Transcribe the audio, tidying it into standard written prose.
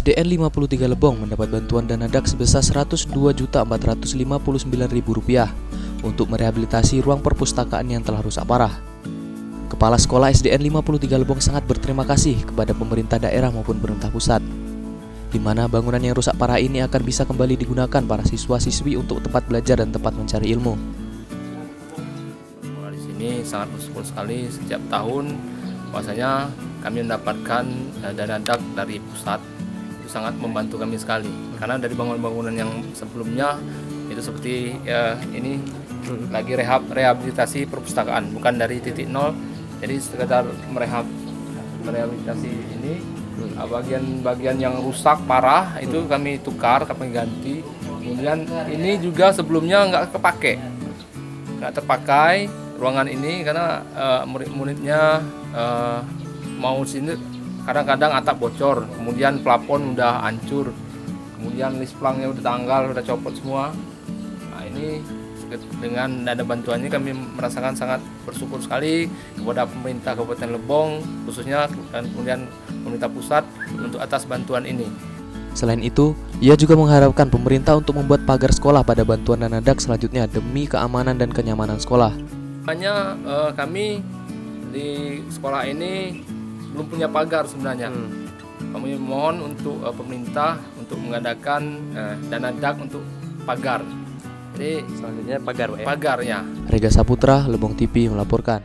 SDN 53 Lebong mendapat bantuan dana DAK sebesar Rp102.459.000 untuk merehabilitasi ruang perpustakaan yang telah rusak parah. Kepala Sekolah SDN 53 Lebong sangat berterima kasih kepada pemerintah daerah maupun pemerintah pusat, di mana bangunan yang rusak parah ini akan bisa kembali digunakan para siswa-siswi untuk tempat belajar dan tempat mencari ilmu. Di sini sangat bersyukur sekali setiap tahun bahwasanya kami mendapatkan dana DAK dari pusat. Itu sangat membantu kami sekali karena dari bangunan-bangunan yang sebelumnya itu seperti ini lagi rehabilitasi perpustakaan, bukan dari titik nol, jadi sekedar merehabilitasi ini bagian-bagian yang rusak parah itu kami tukar, kami ganti. Kemudian ini juga sebelumnya nggak terpakai ruangan ini karena murid-muridnya mau sini kadang-kadang atap bocor, kemudian plafon udah hancur, kemudian list plangnya udah tanggal, udah copot semua. Nah ini dengan dana bantuannya kami merasakan sangat bersyukur sekali kepada pemerintah Kabupaten Lebong khususnya dan kemudian pemerintah pusat untuk atas bantuan ini. Selain itu, ia juga mengharapkan pemerintah untuk membuat pagar sekolah pada bantuan dana DAK selanjutnya demi keamanan dan kenyamanan sekolah. Hanya kami di sekolah ini belum punya pagar sebenarnya. Kami mohon untuk pemerintah untuk mengadakan dana DAK untuk pagar. Jadi selanjutnya pagar, Pak ya? Pagarnya. Rega Saputra, Lebong TV melaporkan.